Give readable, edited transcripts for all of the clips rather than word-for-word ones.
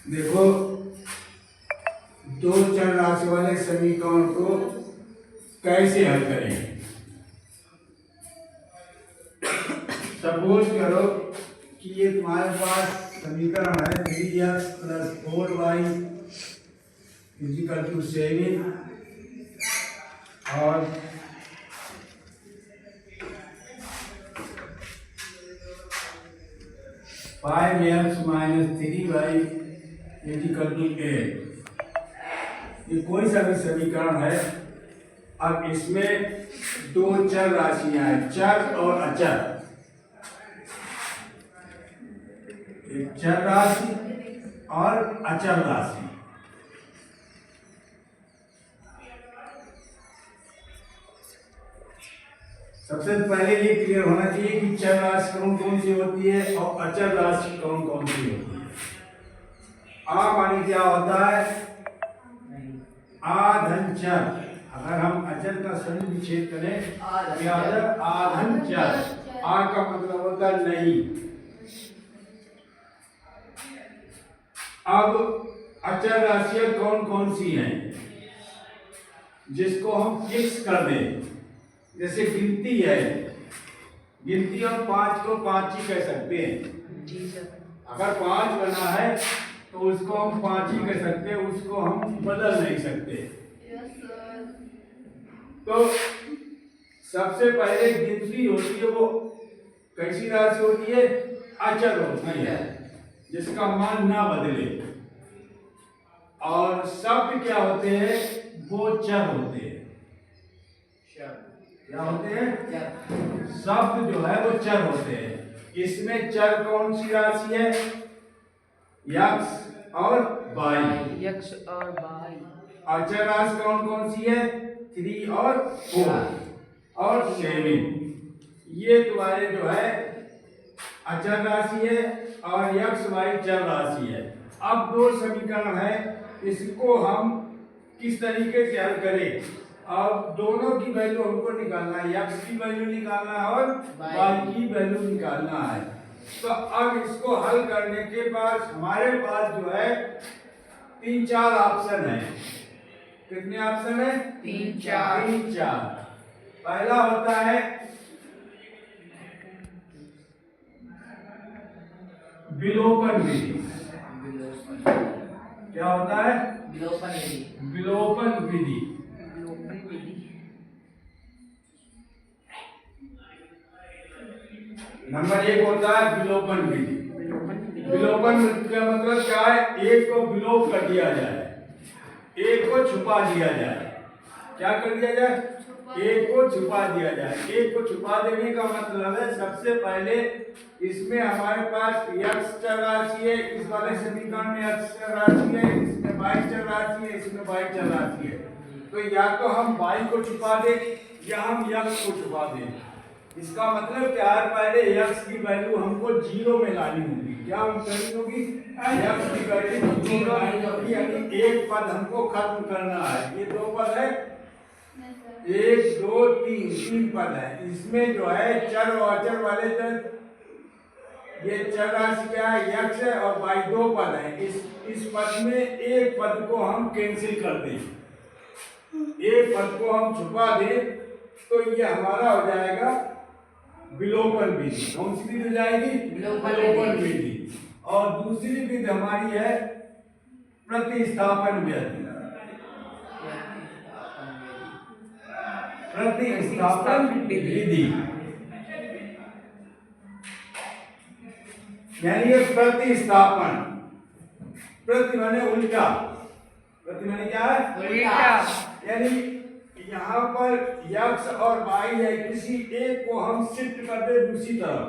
देखो, दो चर राशि वाले समीकरण को कैसे हल करें। सपोज करो कि ये तुम्हारे पास समीकरण है 3x + 4y = 7 और 5x - 3y = 8। ये कोई सा भी समीकरण है। अब इसमें दो चर राशियां हैं, चर और अचर। एक चर राशि और अचर राशि। सबसे पहले ये क्लियर होना चाहिए कि चर राशि कौन कौन सी होती है और अचर राशि कौन कौन सी होती है। आ मानी क्या होता है? आधन चर। अगर हम अचर का सही विच्छेद करें आधन चर। आ का मतलब होता है नहीं। अब अचर राशियां कौन कौन सी हैं जिसको हम फिक्स कर दें? जैसे गिनती है, गिनती हम 5 को 5 ही कह सकते हैं। अगर 5 बना है तो उसको हम 5 ही कह सकते हैं, उसको हम बदल नहीं सकते। तो सबसे पहले गिनती होती है, वो कैसी राशि होती है? अचर होती है, जिसका मान ना बदले। और शब्द क्या होते हैं? वो चर होते हैं। क्या होते हैं? शब्द जो है वो चर होते हैं। इसमें चर कौन सी राशि है? x और y। x और y। अचर राशि कौन कौन सी है? 3 और 4 और 7। ये तुम्हारे जो है अचर राशि है और x y चर राशि है। अब दो समीकरण है, इसको हम किस तरीके से हल करें? अब दोनों की वैल्यू हमको निकालना है, x की वैल्यू निकालना है और y की वैल्यू निकालना है। तो अब इसको हल करने के बाद हमारे पास जो है 3-4 ऑप्शन है। कितने ऑप्शन है? 3-4। पहला होता है विलोपन विधि। क्या होता है? विलोपन विधि। नंबर 1 होता है विलोपन विधि। विलोपन विधि का मतलब क्या है? एक को विलोप कर दिया जाए, एक को छुपा दिया जाए। क्या कर दिया जाए? एक को छुपा दिया जाए। एक को छुपा देने का मतलब है, सबसे पहले इसमें हमारे पास x चर राशि है, इस वाले समीकरण में x चर राशि है, इसमें y चर राशि है, इसमें y चर राशि है। तो या तो हम y को छुपा दें या हम x को छुपा दें। इसका मतलब क्या है? पहले x की वैल्यू हमको 0 में लानी होगी। क्या हम करनी होगी? x की वैल्यू 0 लानी होगी, यानी एक पद हमको खत्म करना है। ये दो पद है, 1 2 3 पद है। इसमें जो है चर और अचर वाले चर, ये चर राशि क्या है? x है और y दो पद है। इस पद में एक पद को हम कैंसिल कर दें, एक पद को हम छुपा दें, तो ये हमारा हो जाएगा विलोपन विधि। कौन सी विधि हो जाएगी? विलोपन विधि। और दूसरी विधि हमारी है प्रतिस्थापन विधि। प्रतिस्थापन विधि यानी ये प्रतिस्थापन, प्रति माने उल्टा, प्रति माने क्या है? उल्टा। यानी यहाँ पर x और y है, किसी एक को हम शिफ्ट कर दे दूसरी तरफ।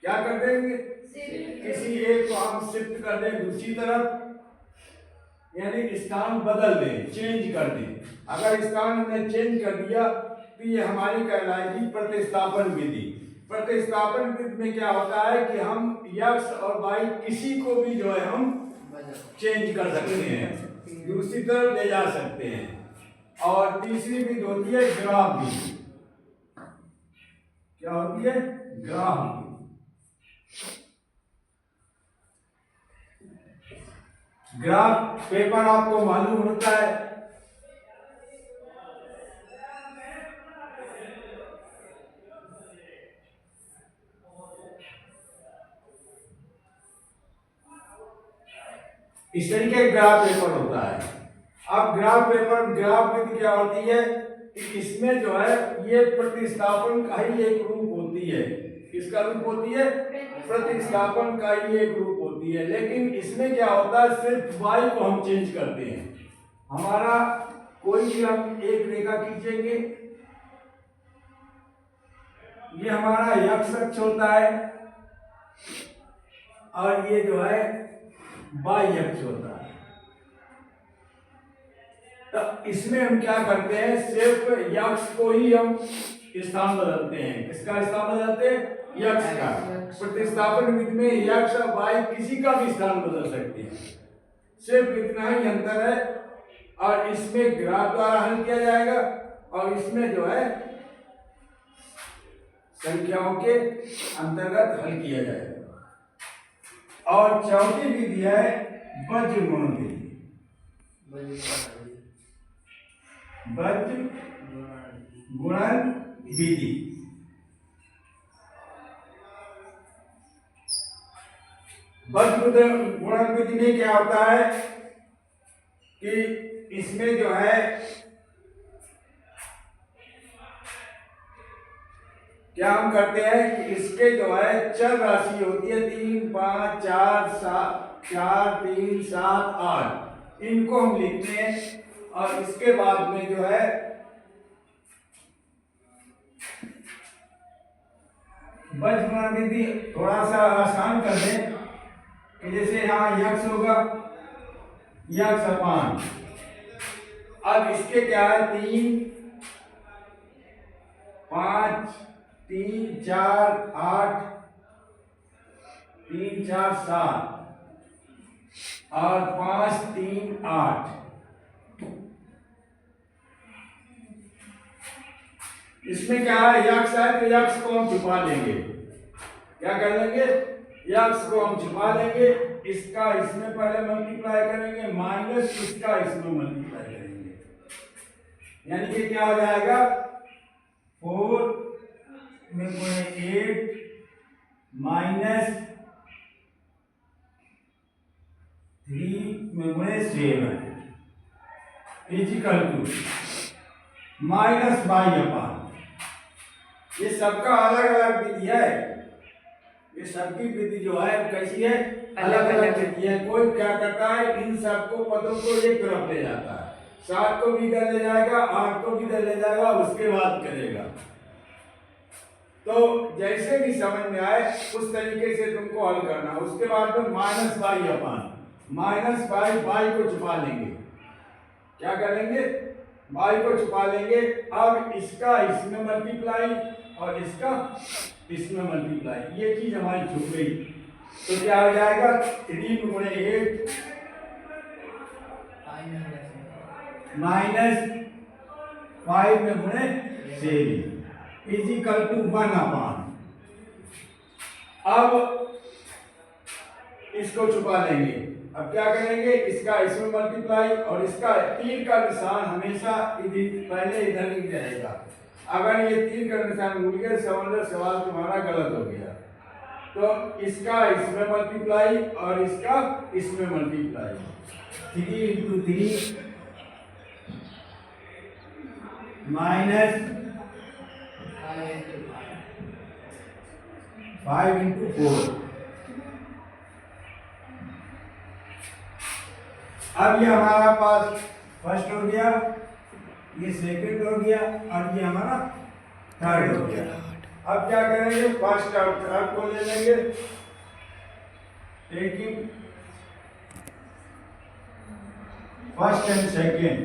क्या कर देंगे? किसी एक को हम शिफ्ट कर दे दूसरी तरफ, यानी स्थान बदल दें, चेंज कर दें। अगर स्थान हमने चेंज कर दिया तो ये हमारी कहलाएगी प्रतिस्थापन विधि। प्रतिस्थापन विधि में क्या होता है कि हम x और y किसी को भी जो है हम चेंज कर सकते हैं, दूसरी तरफ ले जा सकते हैं। और तीसरी विधि होती है ग्राफ विधि। क्या होती है? ग्राफ विधि। ग्राफ पेपर आपको मालूम होता है, इस तरीके ग्राफ पेपर होता है। अब ग्राफ विधि क्या होती है कि इसमें जो है ये प्रतिस्थापन का ही एक रूप होती है। किसका रूप होती है? प्रतिस्थापन का ही एक रूप होती है। लेकिन इसमें क्या होता है, सिर्फ y को हम चेंज करते हैं। हमारा कोई भी हम एक रेखा खींचेंगे, ये हमारा x अक्ष होता है और ये जो है y अक्ष होता है। तो इसमें हम क्या करते हैं, सिर्फ x को ही हम स्थान बदलते हैं। किसका स्थान बदलते हैं? x का। प्रतिस्थापन विधि में x और y किसी का भी स्थान बदल सकते हैं, सिर्फ इतना ही अंतर है। और इसमें ग्राफ द्वारा हल किया जाएगा और इसमें जो है संख्याओं के अंतर्गत हल किया जाएगा। और चौथी विधि है बज्र गुणन विधि। बज्र गुणन विधि। बज्र गुणन विधि में क्या होता है कि इसमें जो है क्या हम करते हैं कि इसके जो है चर राशि होती है 3, 5, 4, 7, 4, 3, 7, 8, इनको हम लिखते हैं। और इसके बाद में जो है बज्र गुणन विधि थोड़ा सा आसान कर दें कि जैसे यहाँ यक्ष होगा, यक्ष अपान, अब इसके क्या है 3, 5, 3, 4, 8, 3, 4, 7 और 5, 3, 8। इसमें क्या है, यक्ष है तो यक्ष को हम छुपा लेंगे। क्या कर लेंगे? यक्ष को हम छुपा लेंगे। इसका इसमें पहले मल्टीप्लाई करेंगे, माइनस इसका इसमें मल्टीप्लाई करेंगे, यानी कि क्या हो जाएगा 4 में 8 माइनस 3 में 7 इजिकल टू माइनस बाई अपान। ये सबका अलग अलग विधि है, ये सबकी विधि जो है कैसी है, अलग अलग विधि है। कोई क्या करता है, इन सबको पदों को एक तरफ ले जाता है, 7 को भी इधर ले जाएगा, 8 को भी इधर ले जाएगा, उसके बाद करेगा। तो जैसे भी समझ में आए उस तरीके से तुमको हल करना। उसके बाद में minus by upon, minus by को छुपा लेंगे। क्या करेंगे? बाई को छुपा लेंगे। अब इसका इसमें मल्टीप्लाई और इसका इसमें मल्टीप्लाई, ये चीज हमारी छुप गई। तो क्या हो जाएगा 3 में 8 माइनस 5 में 7 इजिकल टू 1 अपान। अब इसको छुपा लेंगे। अब क्या करेंगे, इसका इसमें मल्टीप्लाई और इसका तीर का निशान हमेशा पहले इधर ही रहेगा। अगर ये तीर का निशान भूल गए समझ लो सवाल तुम्हारा गलत हो गया। तो इसका इसमें मल्टीप्लाई और इसका इसमें मल्टीप्लाई, 3 × 3 माइनस 5 × 4। अब ये हमारा पास फर्स्ट हो गया, ये सेकंड हो गया और ये हमारा थर्ड हो गया। अब क्या करेंगे, फर्स्ट और थर्ड को ले लेंगे, taking first and second,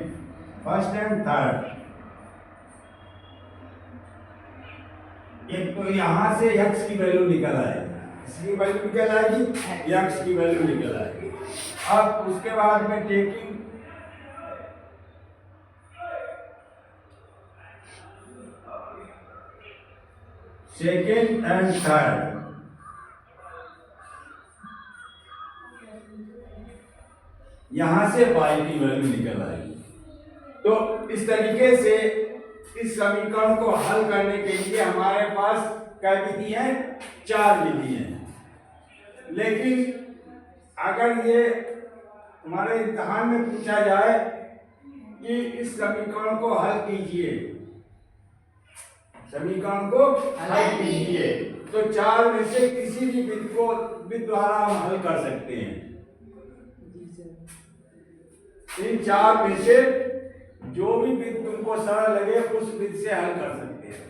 first and third. एक तो यहां से x की वैल्यू निकल आएगी, इसकी वैल्यू निकल आएगी, x की वैल्यू निकल आएगी। अब उसके बाद में टेकिंग सेकेंड एंड थर्ड, यहाँ से y की वैल्यू निकल आएगी। तो इस तरीके से इस समीकरण को हल करने के लिए हमारे पास क्या विधि है? 4 विधि है। लेकिन अगर ये हमारे इम्तिहान में पूछा जाए कि इस समीकरण को हल कीजिए, समीकरण को हल कीजिए, तो 4 में से किसी भी विधि द्वारा हम हल कर सकते हैं। इन 4 में से जो भी विधि तुमको सरल लगे उस विधि से हल कर सकते हैं।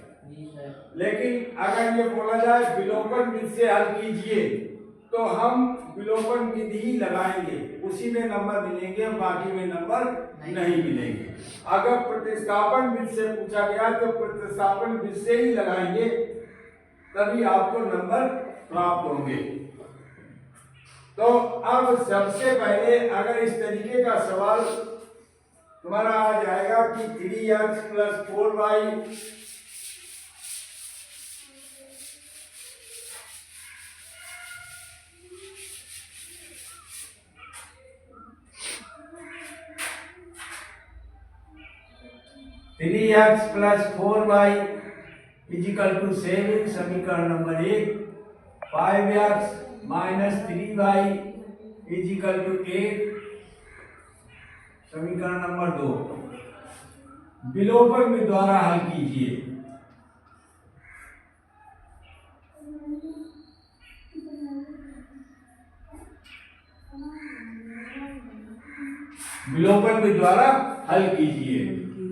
लेकिन अगर ये बोला जाए विलोपन विधि से हल कीजिए, तो हम विलोपन विधि ही लगाएंगे, उसी में नंबर मिलेंगे, बाकी में नंबर नहीं मिलेंगे। अगर प्रतिस्थापन विधि से पूछा गया तो प्रतिस्थापन विधि से ही लगाएंगे, तभी आपको नंबर प्राप्त होंगे। तो अब सबसे पहले अगर इस तरीके का सवाल तुम्हारा आ जाएगा कि 3x + 4y = 7, समीकरण नंबर 1। 5x - 3y = 8, समीकरण नंबर 2। विलोपन विधि द्वारा हल कीजिए। विलोपन विधि द्वारा हल कीजिए।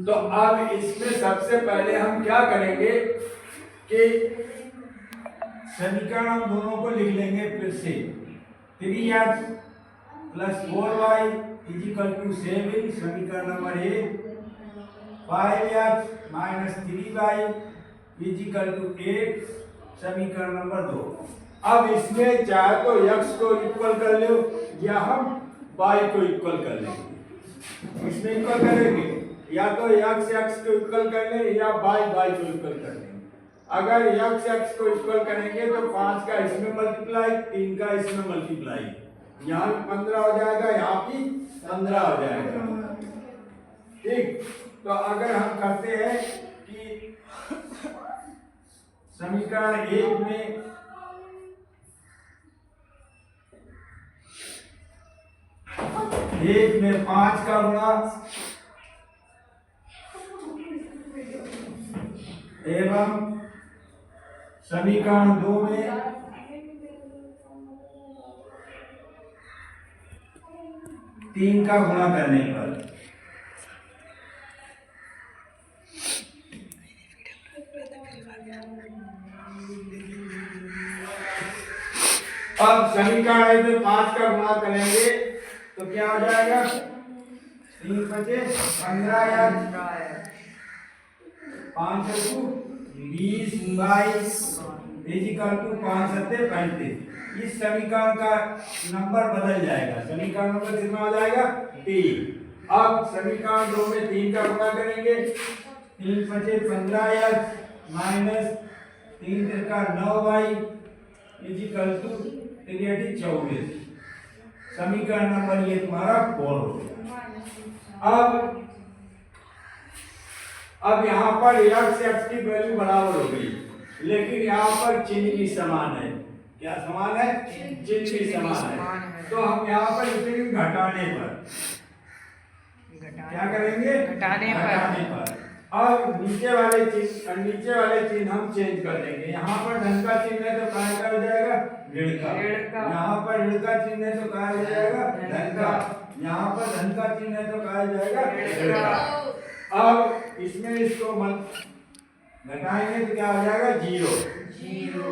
तो अब इसमें सबसे पहले हम क्या करेंगे कि समीकरण हम दोनों को लिख लेंगे फिर से। 3x + 4y = 7, समीकरण नंबर 1। 5x - 3y = 8, समीकरण नंबर 2। अब इसमें चाहे तो x को इक्वल कर लो या हम y को इक्वल कर लेंगे। इसमें इक्वल करेंगे, या तो x को इक्वल कर ले या y को इक्वल कर लेंगे। अगर x को इक्वल करेंगे तो 5 का इसमें मल्टीप्लाई, 3 का इसमें मल्टीप्लाई, यहाँ भी 15 हो जाएगा, यहाँ भी 15 हो जाएगा। ठीक, तो अगर हम करते हैं कि समीकरण 1 में एक में 5 का गुणा एवं समीकरण 2 में 3 का गुणा करने पर अब समीकरण में 5 का गुणा करेंगे तो क्या हो जाएगा? 3 × 5 = 15, 5 × 20, 22 = 5 × 7 = 35। इस समीकरण का नंबर बदल जाएगा। समीकरण नंबर कितना हो जाएगा? 3। अब समीकरण 2 में 3 का गुणा करेंगे। 3 × 5 = 15x - 3 × 3 = 9y = 24। समीकरण नंबर ये तुम्हारा 4 हो गया। अब यहाँ पर x की वैल्यू बराबर हो गई, लेकिन यहाँ पर चिन्ह भी समान है। क्या समान है? चिन्ह भी समान है। तो हम यहाँ पर लिखेंगे घटाने पर। क्या करेंगे? घटाने पर। अब नीचे वाले चिन्ह हम चेंज कर देंगे। यहाँ पर धन का चिन्ह है तो क्या हो जाएगा? ऋण का। यहाँ पर ऋण का चिन्ह है तो क्या हो जाएगा? धन का। यहाँ पर धन का चिन्ह है तो क्या हो जाएगा? ऋण का। अब इसमें इसको घटाएंगे तो क्या हो जाएगा? 0।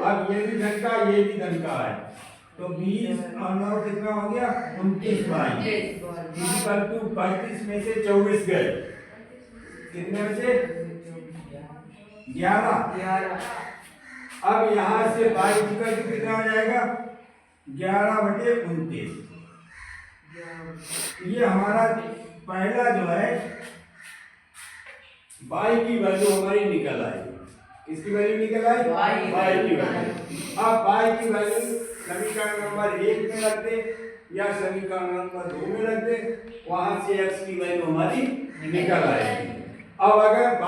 अब ये भी धन का, ये भी धन का है, तो 20 और 9 कितना हो गया? 29y = 35 में से 24 गए, कितने में से? 11। अब यहाँ से y कितना हो जाएगा? 11/29। ये हमारा पहला जो है y की वैल्यू हमारी निकल आई। किसकी वैल्यू निकल आई? y की वैल्यू। अब y की वैल्यू समीकरण नंबर 1 में रखते, या समीकरण नंबर 2 में रख दे, वहां से x की वैल्यू हमारी निकल आएगी। अब अगर y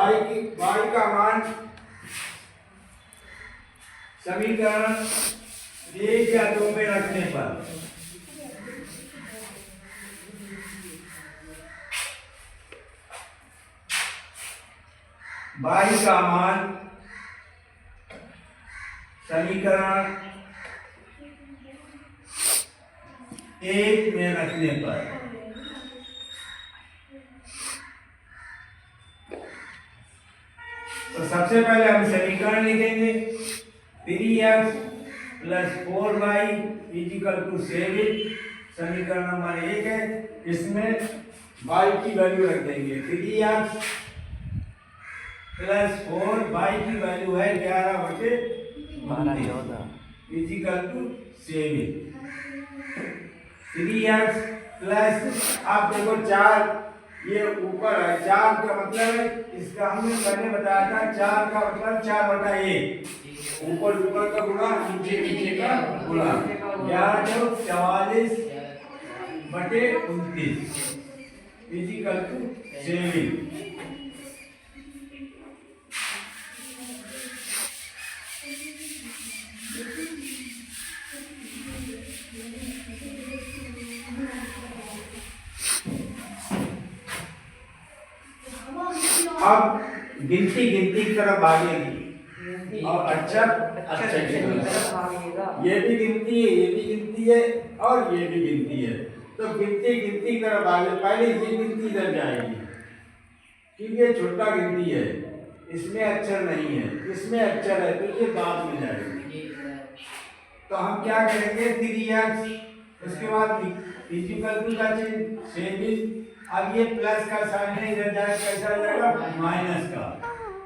का मान समीकरण 1 या 2 में रखने पर y का मान समीकरण 1 में रखने पर तो सबसे पहले हम समीकरण लिखेंगे 3x + 4y = 7। समीकरण नंबर 1 है, इसमें y की वैल्यू रख देंगे 3x + 4, y की वैल्यू है 11/12 = 7। 3x प्लस आप देखो 4 ये ऊपर है, 4 का मतलब है इसका हमने पहले बताया था 4 का मतलब 4/1, ऊपर का गुणा नीचे का गुणा 11/44/29 = 7। अब गिनती की तरफ भागेगी और अच्छा की तरफ। ये भी गिनती है और ये भी गिनती है, तो गिनती की तरफ भागे। पहले ये गिनती इधर जाएगी क्योंकि ये छोटा गिनती है, इसमें अक्षर नहीं है, इसमें अक्षर है, तो ये बाद में जाएगी। तो हम क्या करेंगे 3x, उसके बाद = का चिन्ह 7। अब ये प्लस का साइन है, इधर जाए कैसा जाएगा माइनस का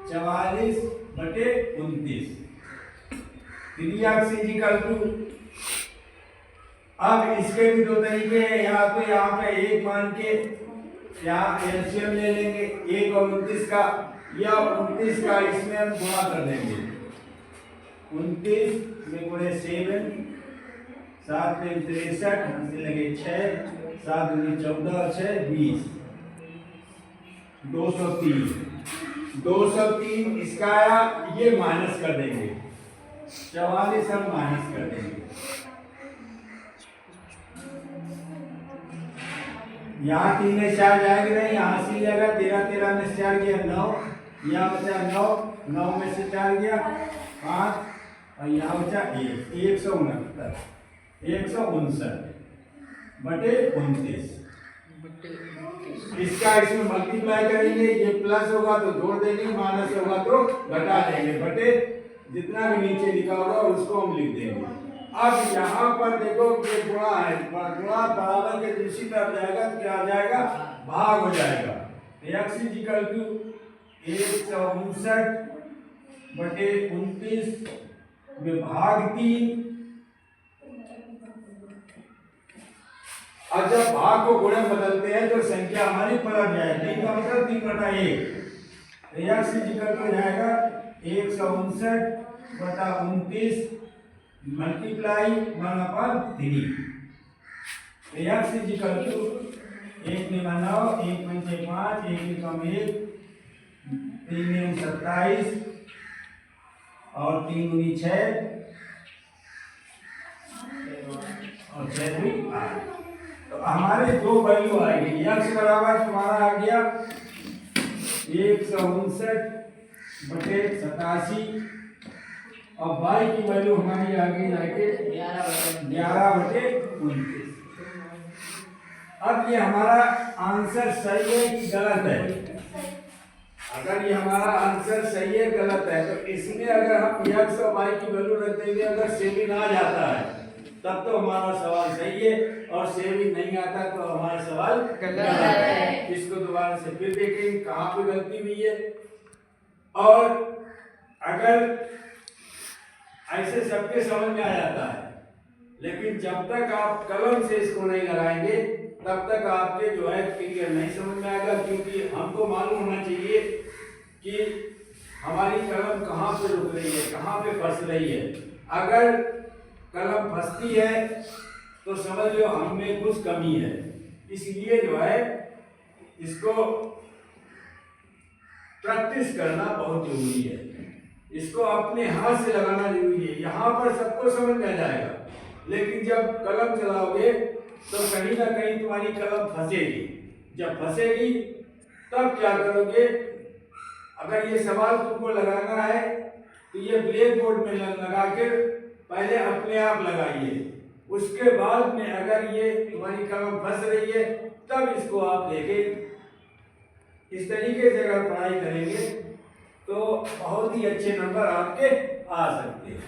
44/29। 3x = अब इसके भी 2 तरीके हैं, या तो यहाँ पे 1 मान के यहाँ एलसीएम ले लेंगे 1 और 29 का, या 29 का इसमें हम गुणा कर देंगे 29 में गुणे 7, 7 में 63, हमसे लगे 6, 7 में 14, 6 20, 203 इसका आया। ये माइनस कर देंगे 44 हम माइनस कर देंगे। यहाँ 3 में 4 जाएगी नहीं, यहाँ से जाएगा 13 में 4 गया 9, यहाँ बचा 9 में से 4 गया 5, और यहाँ बचा 159/29। इसका इसमें मल्टीप्लाई करेंगे, ये प्लस होगा तो जोड़ देंगे, माइनस होगा तो घटा देंगे, बटे जितना भी नीचे लिखा होगा उसको हम लिख देंगे। अब यहाँ पर देखो ये गुणा है, गुणा बराबर के दूसरी तरफ जाएगा तो क्या आ जाएगा भाग हो जाएगा। x = 159/29 में भाग 3। और जब भाग को गुणे बदलते हैं तो संख्या हमारी पलट जाएगी, 3 का मतलब 3/1। x = जाएगा 159/29 मल्टीप्लाई 1/3। x = 1 में 9, 1 में 5, 1 कम 1, 3 में 27 और 3 में 6 और 6 भी 8। तो हमारे 2 वैल्यू आएगी। x बराबर तुम्हारा आ गया 159/87 और y की वैल्यू हमारी आ गई जाके 11/29। अब ये हमारा आंसर सही है कि गलत है? अगर ये हमारा आंसर सही है गलत है तो इसमें अगर हम x और y की वैल्यू रख देंगे, अगर सेविंग आ जाता है तब तो हमारा सवाल सही है, और सेविंग नहीं आता तो हमारा सवाल गलत है। इसको दोबारा से फिर देखेंगे कहाँ पे गलती हुई है। और अगर ऐसे सबके समझ में आ जाता है, लेकिन जब तक आप कलम से इसको नहीं लगाएंगे तब तक आपके जो है क्लियर नहीं समझ में आएगा, क्योंकि हमको मालूम होना चाहिए कि हमारी कलम कहाँ पे रुक रही है, कहाँ पे फंस रही है। अगर कलम फंसती है तो समझ लो हम में कुछ कमी है। इसलिए जो है इसको प्रैक्टिस करना बहुत जरूरी है। इसको अपने हाथ से लगाना जरूरी है। यहाँ पर सबको समझ में आ जाएगा, लेकिन जब कलम चलाओगे तो कहीं ना कहीं तुम्हारी कलम फंसेगी। जब फंसेगी तब क्या करोगे? अगर ये सवाल तुमको लगाना है तो ये ब्लैक बोर्ड में लगा कर पहले अपने आप लगाइए। उसके बाद में अगर ये तुम्हारी कलम फंस रही है तब इसको आप देखें। इस तरीके से अगर पढ़ाई करेंगे तो बहुत ही अच्छे नंबर आपके आ सकते हैं।